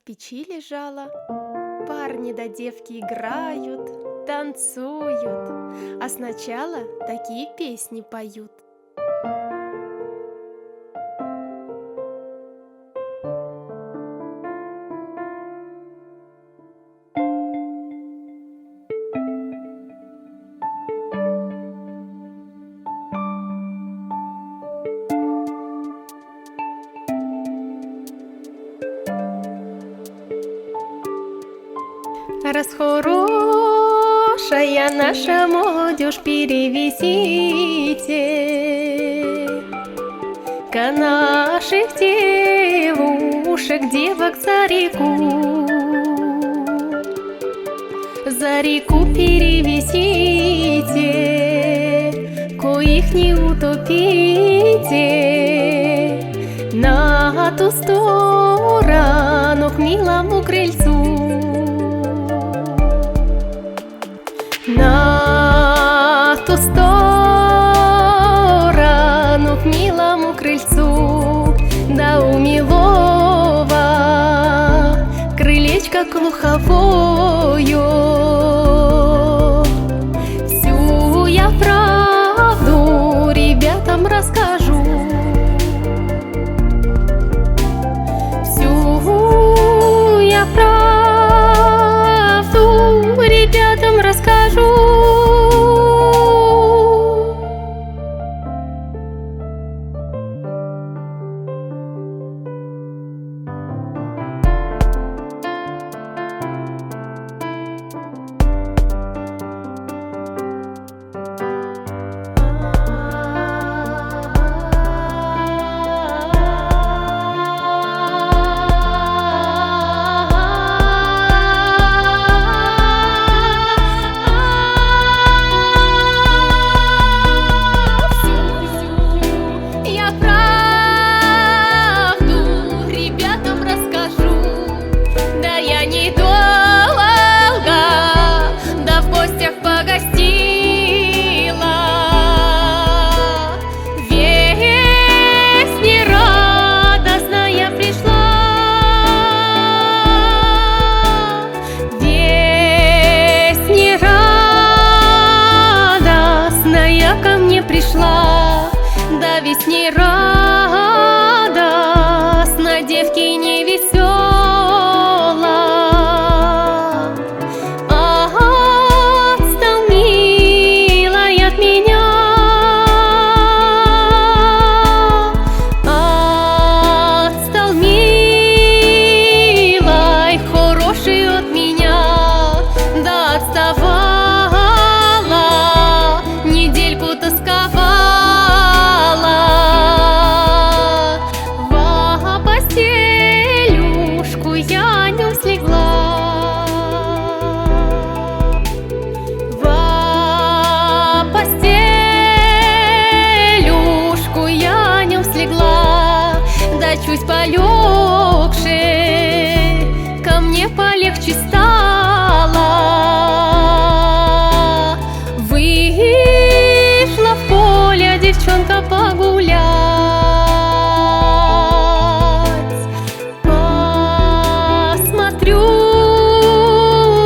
печи лежала. Парни да девки играют, танцуют, а сначала такие песни поют. Раз хорошая наша молодежь, перевезите ка наших девушек, девок за реку перевезите, коих не утопите на ту сторону к милому крыльцу. На ту сторону к милому крыльцу, да у милого крылечко глуховое. Всю я правду ребятам расскажу, всю я правду ребятам расскажу. Не радостно, девки не весела, отстал милой от меня, отстал милой хороший от меня, да отставала, недельку тосковала. Чуть полегше, ко мне полегче стало. Вышла в поле девчонка погулять, посмотрю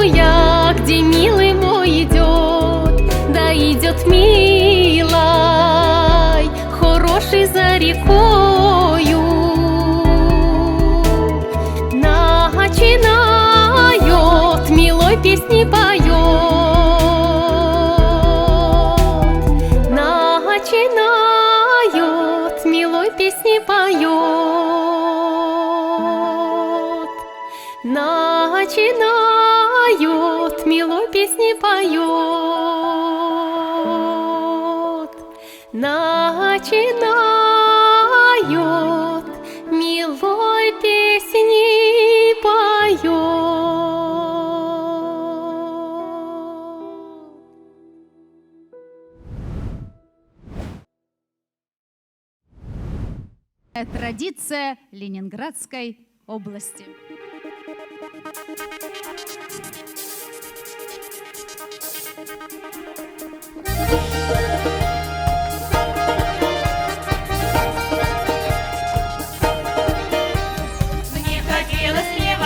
я, где милый мой идет, да идет милой, хороший за рекою. Начинает, милой песни поет, начинает, милой песни поет, начинает, милой песни поет, начинает, милой песни поет. Традиция Ленинградской области. Мне хотелось мне в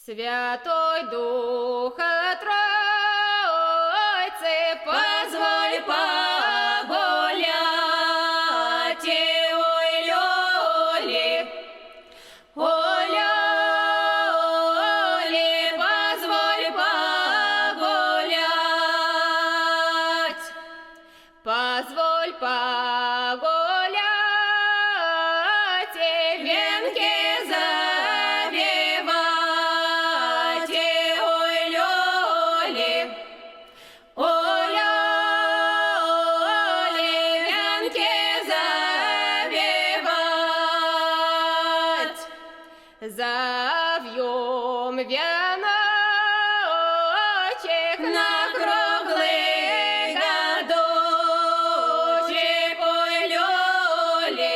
Святой Дух Тройцы, позволь погулять, ой, Лёли, позволь погулять, позволь погулять, и венки завивать, ой, Лёли, венки завивать. Завьем веночек на круглый годочек, ой, Лёли,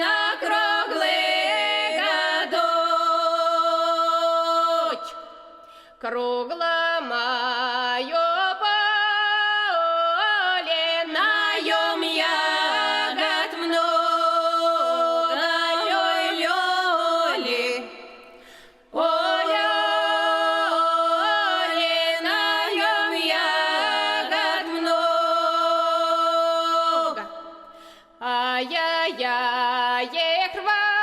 на круглый годочек. Кругло моё поле, наем ягод много, ой, Лёли, наем ягод много. Ай-яй-яй, их рвала,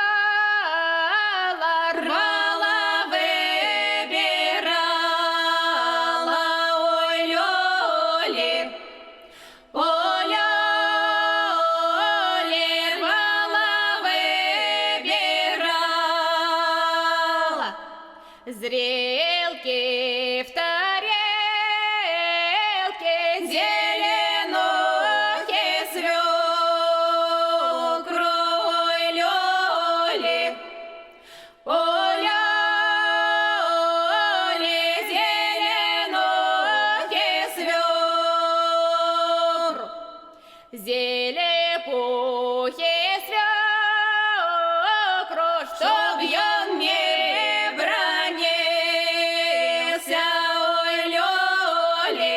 выбирала, ой, Лёли, рвала, выбирала. Зрелки в тарелке, зеленухи свёкру, ой, Лёли, зеленухи свёкру. Зелепухи свёкру, чтоб ён не бранился, ой, Лёли,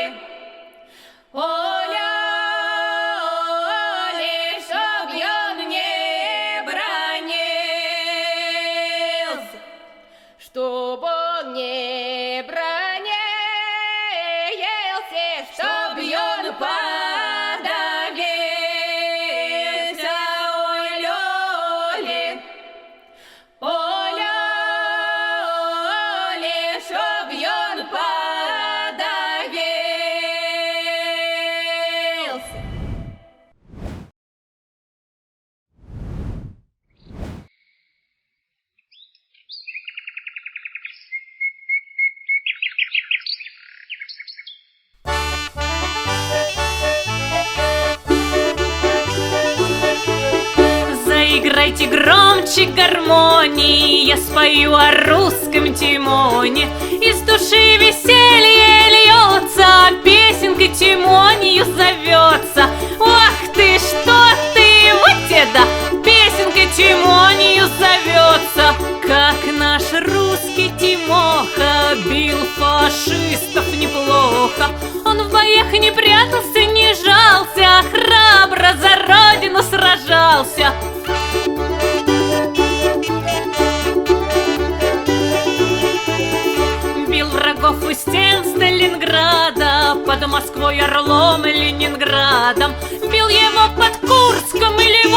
чтоб ён не бранился, чтоб он не бранился, чтоб ён подавился, ой, Лёли, чтоб ён подавился. Заиграйте громче гармонии, я спою о русском Тимоне. Из души веселье льется, песенка Тимонью зовется. Ох ты, что ты, вот те да, песенка Тимонью зовется. Как наш русский Тимоха бил фашистов неплохо. Он в боях не прятался, не жался, храбро за родину сражался. Бил врагов у стен Сталинграда, под Москвой, Орлом и Ленинградом. Бил его под Курском или